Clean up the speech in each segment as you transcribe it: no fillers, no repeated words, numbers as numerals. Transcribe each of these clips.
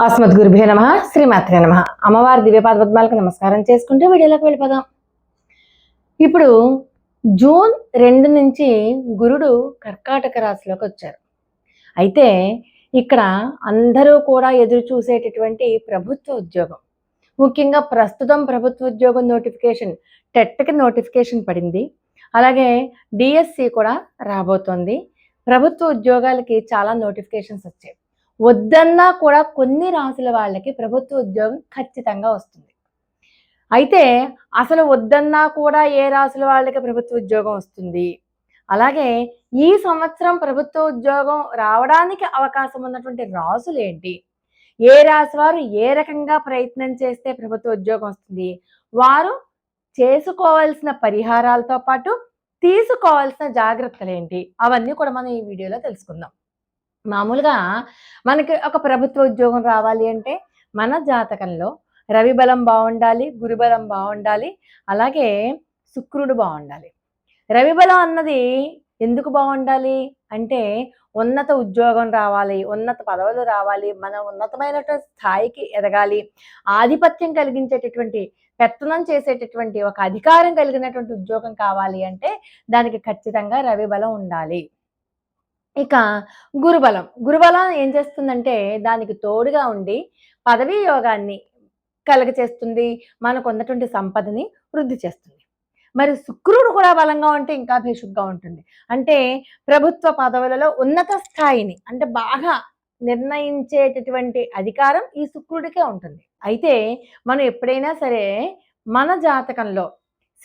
ఆస్మద్గురుభ్యో నమ శ్రీమాత్రే నమ. అమ్మవారి దివ్యపాద పద్మాలకు నమస్కారం చేసుకుంటే వీడియోలోకి వెళ్ళిపోదాం. ఇప్పుడు జూన్ 2 నుంచి గురుడు కర్కాటక రాశిలోకి వచ్చారు. అయితే ఇక్కడ అందరూ కూడా ఎదురు చూసేటటువంటి ప్రభుత్వ ఉద్యోగం, ముఖ్యంగా ప్రస్తుతం ప్రభుత్వ ఉద్యోగం నోటిఫికేషన్, టెట్కి నోటిఫికేషన్ పడింది. అలాగే డిఎస్సి కూడా రాబోతోంది. ప్రభుత్వ ఉద్యోగాలకి చాలా నోటిఫికేషన్స్ వచ్చాయి. వద్దన్నా కూడా కొన్ని రాసుల వాళ్ళకి ప్రభుత్వ ఉద్యోగం ఖచ్చితంగా వస్తుంది. అయితే అసలు వద్దన్నా కూడా ఏ రాసుల వాళ్ళకి ప్రభుత్వ ఉద్యోగం వస్తుంది, అలాగే ఈ సంవత్సరం ప్రభుత్వ ఉద్యోగం రావడానికి అవకాశం ఉన్నటువంటి రాసులు ఏంటి, ఏ రాశి వారు ఏ రకంగా ప్రయత్నం చేస్తే ప్రభుత్వ ఉద్యోగం వస్తుంది, వారు చేసుకోవాల్సిన పరిహారాలతో పాటు తీసుకోవాల్సిన జాగ్రత్తలు ఏంటి, అవన్నీ కూడా మనం ఈ వీడియోలో తెలుసుకుందాం. మామూలుగా మనకి ఒక ప్రభుత్వ ఉద్యోగం రావాలి అంటే మన జాతకంలో రవి బలం బాగుండాలి, గురుబలం బాగుండాలి, అలాగే శుక్రుడు బాగుండాలి. రవి బలం అన్నది ఎందుకు బాగుండాలి అంటే ఉన్నత ఉద్యోగం రావాలి, ఉన్నత పదవులు రావాలి, మనం ఉన్నతమైనటువంటి స్థాయికి ఎదగాలి, ఆధిపత్యం కలిగించేటటువంటి, పెత్తనం చేసేటటువంటి ఒక అధికారం కలిగినటువంటి ఉద్యోగం కావాలి అంటే దానికి ఖచ్చితంగా రవి బలం ఉండాలి. ఇక గురుబలం ఏం చేస్తుందంటే దానికి తోడుగా ఉండి పదవీ యోగాన్ని కలగచేస్తుంది, మనకు ఉన్నటువంటి సంపదని వృద్ధి చేస్తుంది. మరి శుక్రుడు కూడా బలంగా ఉంటే ఇంకా భేషుగ్గా ఉంటుంది. అంటే ప్రభుత్వ పదవులలో ఉన్నత స్థాయిని అంటే బాగా నిర్ణయించేటటువంటి అధికారం ఈ శుక్రుడికే ఉంటుంది. అయితే మనం ఎప్పుడైనా సరే మన జాతకంలో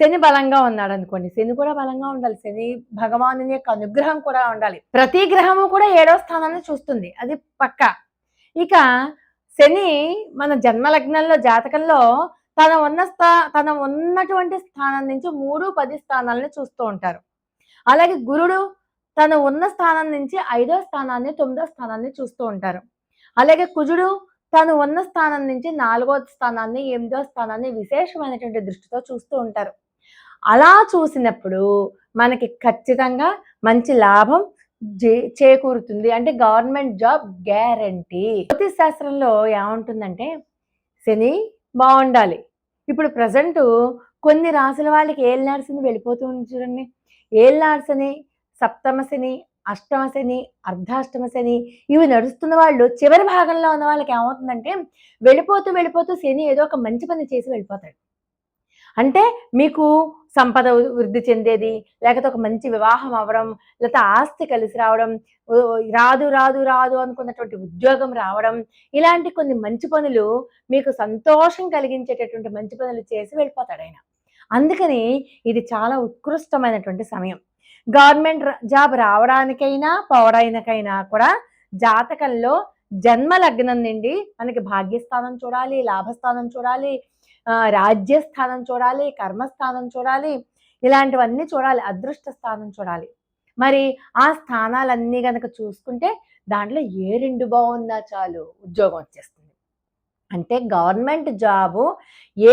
శని బలంగా ఉన్నాడు అనుకోండి, శని కూడా బలంగా ఉండాలి, శని భగవాను యొక్క అనుగ్రహం కూడా ఉండాలి. ప్రతి గ్రహము కూడా 7వ స్థానాన్ని చూస్తుంది, అది పక్క. ఇక శని మన జన్మలగ్నంలో జాతకంలో తన ఉన్నటువంటి స్థానం నుంచి 3, 10 స్థానాలని చూస్తూ ఉంటారు. అలాగే గురుడు తను ఉన్న స్థానం నుంచి 5వ స్థానాన్ని, 9వ స్థానాన్ని చూస్తూ ఉంటారు. అలాగే కుజుడు తను ఉన్న స్థానం నుంచి 4వ స్థానాన్ని, 8వ స్థానాన్ని విశేషమైనటువంటి దృష్టితో చూస్తూ ఉంటారు. అలా చూసినప్పుడు మనకి ఖచ్చితంగా మంచి లాభం చేకూరుతుంది, అంటే గవర్నమెంట్ జాబ్ గ్యారంటీ. జ్యోతిష్ శాస్త్రంలో ఏముంటుందంటే శని బాగుండాలి. ఇప్పుడు ప్రజెంట్ కొన్ని రాసుల వాళ్ళకి ఏలినాడు శని వెళ్ళిపోతూ ఉంది చూడండి. ఏలినాడు శని, సప్తమ శని, అష్టమ శని, అర్ధాష్టమ శని ఇవి నడుస్తున్న వాళ్ళు చివరి భాగంలో ఉన్న వాళ్ళకి ఏమవుతుందంటే వెళ్ళిపోతూ శని ఏదో ఒక మంచి పని చేసి వెళ్ళిపోతాడు. అంటే మీకు సంపద వృద్ధి చెందేది, లేకపోతే ఒక మంచి వివాహం అవ్వడం, లేకపోతే ఆస్తి కలిసి రావడం, రాదు రాదు రాదు అనుకున్నటువంటి ఉద్యోగం రావడం, ఇలాంటి కొన్ని మంచి పనులు మీకు సంతోషం కలిగించేటటువంటి మంచి పనులు చేసి వెళ్ళిపోతాడు ఆయన. అందుకని ఇది చాలా ఉత్కృష్టమైనటువంటి సమయం. గవర్నమెంట్ జాబ్ రావడానికైనా పోవడానికైనా కూడా జాతకంలో జన్మ లగ్నం నుండి మనకి భాగ్యస్థానం చూడాలి, లాభస్థానం చూడాలి, రాజ్యస్థానం చూడాలి, కర్మస్థానం చూడాలి, ఇలాంటివన్నీ చూడాలి, అదృష్ట స్థానం చూడాలి. మరి ఆ స్థానాలన్నీ కనుక చూసుకుంటే దాంట్లో ఏ 2 బాగున్నా చాలు ఉద్యోగం వచ్చేస్తుంది. అంటే గవర్నమెంట్ జాబు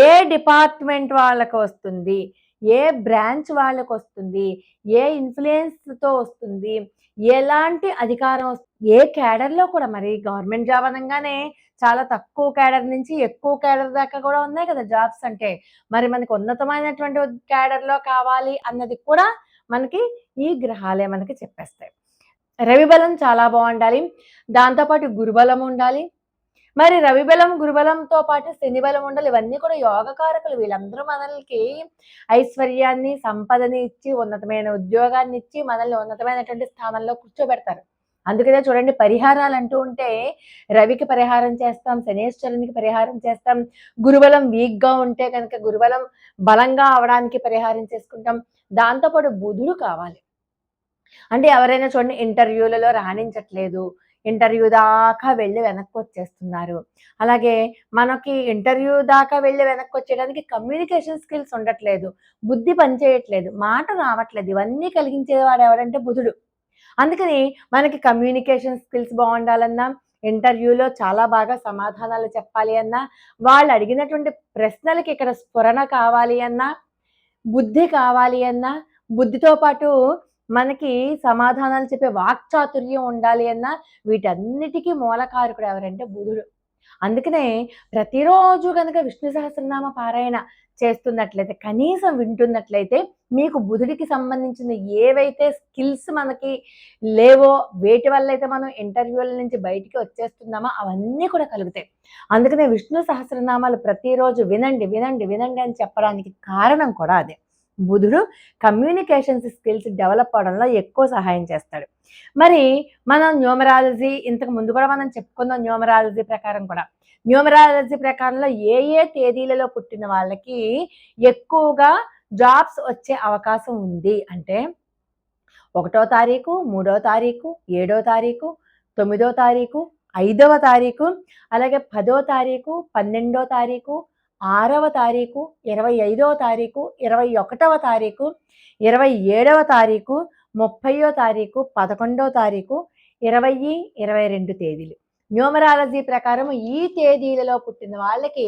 ఏ డిపార్ట్మెంట్ వాళ్ళకు వస్తుంది, ఏ బ్రాంచ్ వాళ్ళకు వస్తుంది, ఏ ఇన్ఫ్లుయెన్స్తో వస్తుంది, ఎలాంటి అధికారం వస్తుంది, ఏ క్యాడర్లో కూడా. మరి గవర్నమెంట్ జాబ్ అనగానే చాలా తక్కువ క్యాడర్ నుంచి ఎక్కువ క్యాడర్ దాకా కూడా ఉన్నాయి కదా జాబ్స్ అంటే. మరి మనకి ఉన్నతమైనటువంటి క్యాడర్లో కావాలి అన్నది కూడా మనకి ఈ గ్రహాలే మనకి చెప్పేస్తాయి. రవి బలం చాలా బాగుండాలి, దాంతోపాటు గురుబలం ఉండాలి. మరి రవి బలం, గురుబలంతో పాటు శని బలం ఉండాలి. ఇవన్నీ కూడా యోగకారకులు. వీళ్ళందరూ మనల్కి ఐశ్వర్యాన్ని, సంపదని ఇచ్చి, ఉన్నతమైన ఉద్యోగాన్ని ఇచ్చి మనల్ని ఉన్నతమైనటువంటి స్థానంలో కూర్చోబెడతారు. అందుకనే చూడండి, పరిహారాలు అంటూ ఉంటే రవికి పరిహారం చేస్తాం, శనేశ్వరునికి పరిహారం చేస్తాం, గురుబలం వీక్గా ఉంటే కనుక గురుబలం బలంగా అవడానికి పరిహారం చేసుకుంటాం. దాంతోపాటు బుధుడు కావాలి. అంటే ఎవరైనా చూడండి ఇంటర్వ్యూలలో రాణించట్లేదు, ఇంటర్వ్యూ దాకా వెళ్ళి వెనక్కి వచ్చేస్తున్నారు. అలాగే మనకి ఇంటర్వ్యూ దాకా వెళ్ళి వెనక్కి వచ్చేయడానికి కమ్యూనికేషన్ స్కిల్స్ ఉండట్లేదు, బుద్ధి పనిచేయట్లేదు, మాట రావట్లేదు. ఇవన్నీ కలిగించేవాడు ఎవడంటే బుధుడు. అందుకని మనకి కమ్యూనికేషన్ స్కిల్స్ బాగుండాలన్నా, ఇంటర్వ్యూలో చాలా బాగా సమాధానాలు చెప్పాలి అన్నా, వాళ్ళు అడిగినటువంటి ప్రశ్నలకి ఇక్కడ స్ఫురణ కావాలి అన్నా, బుద్ధి కావాలి అన్నా, బుద్ధితో పాటు మనకి సమాధానాలు చెప్పే వాక్చాతుర్యం ఉండాలి అన్నా, వీటన్నిటికీ మూలకారకుడు ఎవరంటే బుధుడు. అందుకనే ప్రతిరోజు కనుక విష్ణు సహస్రనామ పారాయణ చేస్తున్నట్లయితే, కనీసం వింటున్నట్లయితే, మీకు బుధుడికి సంబంధించిన ఏవైతే స్కిల్స్ మనకి లేవో, వేటి వల్ల అయితే మనం ఇంటర్వ్యూల నుంచి బయటికి వచ్చేస్తున్నామో అవన్నీ కూడా కలుగుతాయి. అందుకనే విష్ణు సహస్రనామాలు ప్రతిరోజు వినండి వినండి వినండి అని చెప్పడానికి కారణం కూడా అదే. బుధుడు కమ్యూనికేషన్స్ స్కిల్స్ డెవలప్ అవడంలో ఎక్కువ సహాయం చేస్తాడు. మరి మనం న్యూమరాలజీ ఇంతకు ముందు కూడా మనం చెప్పుకుందాం. న్యూమరాలజీ ప్రకారం కూడా, న్యూమరాలజీ ప్రకారంలో ఏ ఏ తేదీలలో పుట్టిన వాళ్ళకి ఎక్కువగా జాబ్స్ వచ్చే అవకాశం ఉంది అంటే, 1వ తారీఖు, 3వ తారీఖు, 7వ తారీఖు, 9వ తారీఖు, 5వ తారీఖు, అలాగే 10వ తారీఖు, 12వ తారీఖు, 6వ తారీఖు, 25వ తారీఖు, 21వ తారీఖు, 27వ తారీఖు, 30వ తారీఖు, 11వ తారీఖు, 20, 22 తేదీలు. న్యూమరాలజీ ప్రకారం ఈ తేదీలలో పుట్టిన వాళ్ళకి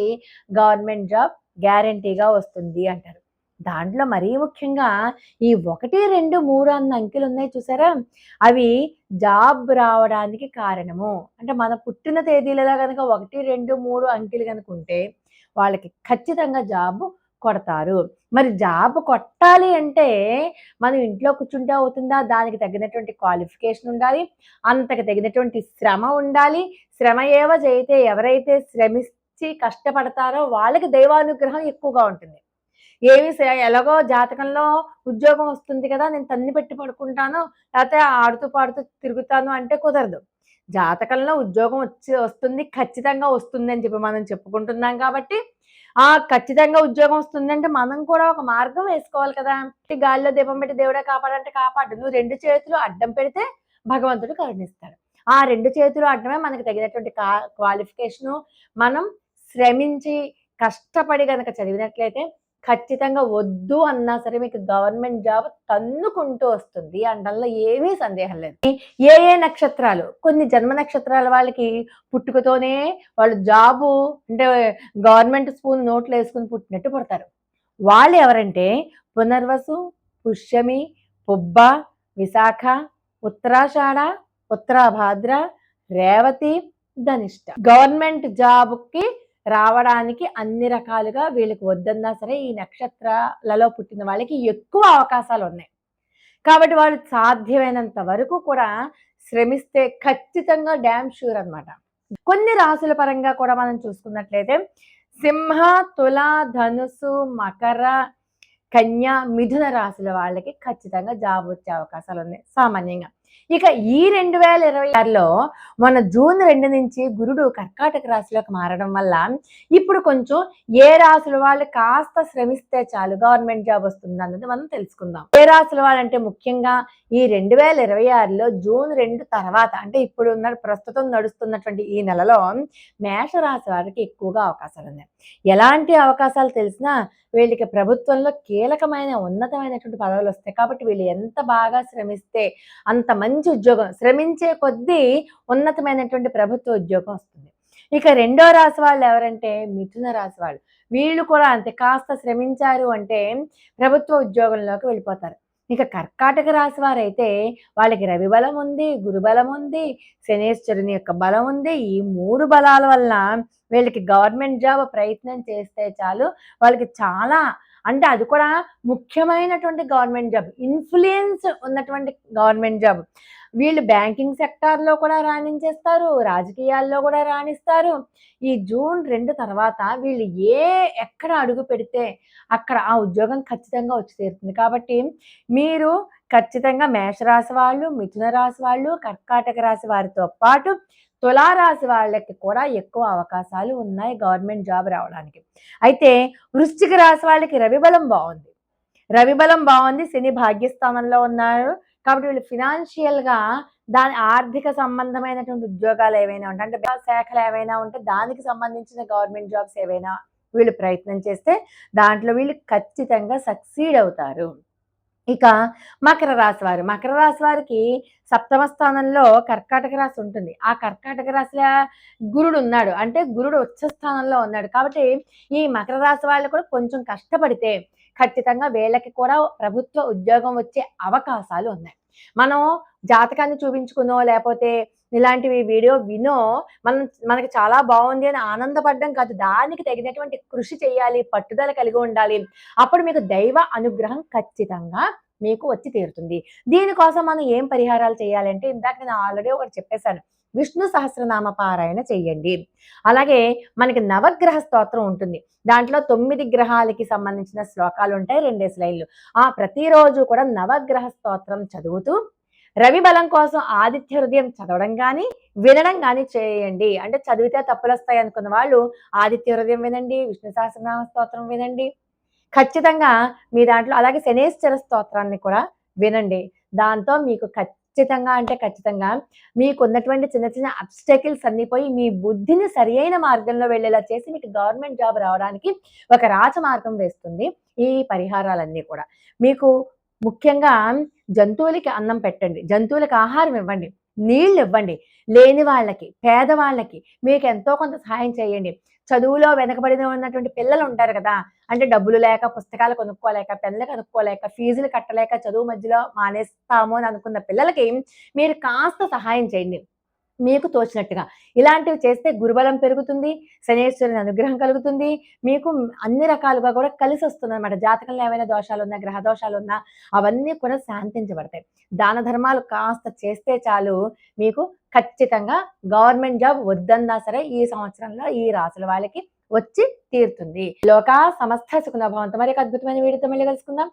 గవర్నమెంట్ జాబ్ గ్యారంటీగా వస్తుంది అంటారు. దాంట్లో మరీ ముఖ్యంగా ఈ 1, 2, 3 అన్న అంకెలు ఉన్నాయి చూసారా, అవి జాబ్ రావడానికి కారణము. అంటే మన పుట్టిన తేదీలలో కనుక 1, 2, 3 అంకెలు కనుక ఉంటే వాళ్ళకి ఖచ్చితంగా జాబ్ కొడతారు. మరి జాబ్ కొట్టాలి అంటే మనం ఇంట్లో కూర్చుంటే అవుతుందా? దానికి తగినటువంటి క్వాలిఫికేషన్ ఉండాలి, అంతకు తగినటువంటి శ్రమ ఉండాలి. శ్రమ ఏవ జయితే, ఎవరైతే శ్రమించి కష్టపడతారో వాళ్ళకి దైవానుగ్రహం ఎక్కువగా ఉంటుంది. ఏమి ఎలాగో జాతకంలో ఉద్యోగం వస్తుంది కదా, నేను తన్ని పెట్టి పడుకుంటాను, లేకపోతే ఆడుతూ పాడుతూ తిరుగుతాను అంటే కుదరదు. జాతకంలో ఉద్యోగం వస్తుంది, ఖచ్చితంగా వస్తుంది అని చెప్పి మనం చెప్పుకుంటున్నాం కాబట్టి, ఖచ్చితంగా ఉద్యోగం వస్తుందంటే మనం కూడా ఒక మార్గం వేసుకోవాలి కదా. గాలిలో దీపం పెట్టి దేవుడే కాపాడంటే కాపాడు. నువ్వు 2 చేతులు అడ్డం పెడితే భగవంతుడు కరుణిస్తాడు. ఆ 2 చేతులు అడ్డమే మనకి తగినటువంటి క్వాలిఫికేషను. మనం శ్రమించి కష్టపడి గనక చదివినట్లయితే ఖచ్చితంగా వద్దు అన్నా సరే మీకు గవర్నమెంట్ జాబ్ తన్నుకుంటూ వస్తుంది అనడంలో ఏమీ సందేహం లేదు. ఏ ఏ నక్షత్రాలు, కొన్ని జన్మ నక్షత్రాల వాళ్ళకి పుట్టుకతోనే వాళ్ళు జాబు అంటే గవర్నమెంట్ స్పూన్ నోట్లో వేసుకుని పుట్టినట్టు పుడతారు. వాళ్ళు ఎవరంటే పునర్వసు, పుష్యమి, పుబ్బ, విశాఖ, ఉత్తరాషాఢ, ఉత్తరాభాద్ర, రేవతి, ధనిష్ట. గవర్నమెంట్ జాబ్కి రావడానికి అన్ని రకాలుగా వీళ్ళకి వద్దన్నా సరే ఈ నక్షత్రాలలో పుట్టిన వాళ్ళకి ఎక్కువ అవకాశాలు ఉన్నాయి. కాబట్టి వాళ్ళు సాధ్యమైనంత వరకు కూడా శ్రమిస్తే ఖచ్చితంగా డ్యామ్ షూర్ అనమాట. కొన్ని రాసుల పరంగా కూడా మనం చూసుకున్నట్లయితే సింహ, తుల, ధనుసు, మకర, కన్య, మిథున రాశుల వాళ్ళకి ఖచ్చితంగా జాబ్ వచ్చే అవకాశాలు ఉన్నాయి సామాన్యంగా. ఇక ఈ 2026లో మన జూన్ 2 నుంచి గురుడు కర్కాటక రాశిలోకి మారడం వల్ల ఇప్పుడు కొంచెం ఏ రాశుల వాళ్ళు కాస్త శ్రమిస్తే చాలు గవర్నమెంట్ జాబ్ వస్తుంది అన్నది మనం తెలుసుకుందాం. ఏ రాశుల వాళ్ళంటే ముఖ్యంగా ఈ 2026లో జూన్ 2 తర్వాత అంటే ఇప్పుడు ప్రస్తుతం నడుస్తున్నటువంటి ఈ నెలలో మేషరాశి వారికి ఎక్కువగా అవకాశాలు ఉన్నాయి. ఎలాంటి అవకాశాలు తెలిసినా వీళ్ళకి ప్రభుత్వంలో కీలకమైన ఉన్నతమైనటువంటి పదవులు వస్తాయి. కాబట్టి వీళ్ళు ఎంత బాగా శ్రమిస్తే అంత మంచి ఉద్యోగం, శ్రమించే కొద్దీ ఉన్నతమైనటువంటి ప్రభుత్వ ఉద్యోగం వస్తుంది. ఇక 2వ రాశి వాళ్ళు ఎవరంటే మిథున రాశి వాళ్ళు. వీళ్ళు కూడా అంతే, కాస్త శ్రమించారు అంటే ప్రభుత్వ ఉద్యోగంలోకి వెళ్ళిపోతారు. ఇక కర్కాటక రాశి వారైతే వాళ్ళకి రవి బలం ఉంది, గురు బలం ఉంది, శనేశ్వరుని యొక్క బలం ఉంది. ఈ 3 బలాల వల్ల వీళ్ళకి గవర్నమెంట్ జాబ్ ప్రయత్నం చేస్తే చాలు, వాళ్ళకి చాలా అంటే అది కూడా ముఖ్యమైనటువంటి గవర్నమెంట్ జాబ్, ఇన్ఫ్లుయెన్స్ ఉన్నటువంటి గవర్నమెంట్ జాబ్. వీళ్ళు బ్యాంకింగ్ సెక్టార్లో కూడా రాణించేస్తారు, రాజకీయాల్లో కూడా రాణిస్తారు. ఈ జూన్ 2 తర్వాత వీళ్ళు ఎక్కడ అడుగు పెడితే అక్కడ ఆ ఉద్యోగం ఖచ్చితంగా వచ్చి తీరుతుంది. కాబట్టి మీరు ఖచ్చితంగా మేషరాశి వాళ్ళు, మిథున రాశి వాళ్ళు, కర్కాటక రాశి వారితో పాటు తులారాశి వాళ్ళకి కూడా ఎక్కువ అవకాశాలు ఉన్నాయి గవర్నమెంట్ జాబ్ రావడానికి. అయితే వృశ్చిక రాశి వాళ్ళకి రవి బలం బాగుంది, శని భాగ్యస్థానంలో ఉన్నారు. కాబట్టి వీళ్ళు ఫినాన్షియల్గా దాని ఆర్థిక సంబంధమైనటువంటి ఉద్యోగాలు ఏవైనా ఉంటాయి, అంటే శాఖలు ఏవైనా ఉంటే దానికి సంబంధించిన గవర్నమెంట్ జాబ్స్ ఏవైనా వీళ్ళు ప్రయత్నం చేస్తే దాంట్లో వీళ్ళు ఖచ్చితంగా సక్సీడ్ అవుతారు. ఇక మకర రాశి వారికి 7వ స్థానంలో కర్కాటక రాశి ఉంటుంది. ఆ కర్కాటక రాశిలో గురుడు ఉన్నాడు, అంటే గురుడు ఉచ్చ స్థానంలో ఉన్నాడు. కాబట్టి ఈ మకర రాశి వాళ్ళు కూడా కొంచెం కష్టపడితే ఖచ్చితంగా వీళ్ళకి కూడా ప్రభుత్వ ఉద్యోగం వచ్చే అవకాశాలు ఉన్నాయి. మనం జాతకాన్ని చూపించుకునో, లేపోతే ఇలాంటివి వీడియో వినో మనం మనకి చాలా బావుంది అని ఆనందపడడం కాదు. దానికి తగినటువంటి కృషి చేయాలి, పట్టుదల కలిగి ఉండాలి. అప్పుడు మీకు దైవ అనుగ్రహం ఖచ్చితంగా మీకు వచ్చి తీరుతుంది. దీనికోసం మనం ఏం పరిహారాలు చేయాలంటే, ఇందాక నేను ఆల్రెడీ ఒకటి చెప్పేసాను. విష్ణు సహస్రనామ పారాయణ చెయ్యండి. అలాగే మనకి నవగ్రహ స్తోత్రం ఉంటుంది. దాంట్లో 9 గ్రహాలకి సంబంధించిన శ్లోకాలుంటాయి. 2 లైన్లు. ప్రతిరోజు కూడా నవగ్రహ స్తోత్రం చదువుతూ, రవి బలం కోసం ఆదిత్య హృదయం చదవడం గానీ, వినడం గానీ చేయండి. అంటే చదివితే తప్పులొస్తాయి అనుకున్న వాళ్ళు ఆదిత్య హృదయం వినండి, విష్ణు సహస్రనామ స్తోత్రం వినండి. ఖచ్చితంగా మీ దాంట్లో అలాగే శనేశ్వర స్తోత్రాన్ని కూడా వినండి. దాంతో మీకు ఖచ్చితంగా అంటే ఖచ్చితంగా మీకున్నటువంటి చిన్న చిన్న అబ్స్టకిల్స్ అన్నీ పోయి మీ బుద్ధిని సరియైన మార్గంలో వెళ్ళేలా చేసి మీకు గవర్నమెంట్ జాబ్ రావడానికి ఒక రాచమార్గం వేస్తుంది ఈ పరిహారాలన్నీ కూడా. మీకు ముఖ్యంగా జంతువులకి అన్నం పెట్టండి. జంతువులకి ఆహారం ఇవ్వండి. నీళ్ళివ్వండి. లేని వాళ్ళకి, పేదవాళ్ళకి మీకెంతో కొంత సహాయం చేయండి. చదువులో వెనకబడిన ఉన్నటువంటి పిల్లలుంటారు కదా! అంటే డబ్బులు లేక, పుస్తకాలు కొనుక్కోలేక, పెన్నులు కొనుక్కోలేక, ఫీజులు కట్టలేక, చదువు మధ్యలో మానేస్తాము అని అనుకున్న పిల్లలకి మీరు కాస్త సహాయం చేయండి. మీకు తోచినట్టుగా. ఇలాంటివి చేస్తే గురుబలం పెరుగుతుంది. శనేశ్వరుని అనుగ్రహం కలుగుతుంది. మీకు అన్ని రకాలుగా కూడా కలిసొస్తుందనమాట. జాతకంలో ఏమైనా దోషాలున్నా, గ్రహ దోషాలున్నా అవన్నీ కూడా శాంతించబడతాయి. దాన ధర్మాలు కాస్త చేస్తే చాలు మీకు ఖచ్చితంగా గవర్నమెంట్ జాబ్ వద్దన్నా సరే ఈ సంవత్సరంలో ఈ రాసుల వాళ్ళకి వచ్చి తీరుతుంది. లోకా సమస్త సుఖినో భవంతు. మరి ఒక అద్భుతమైన వీడియోతో మళ్ళీ కలుసుకుందాం.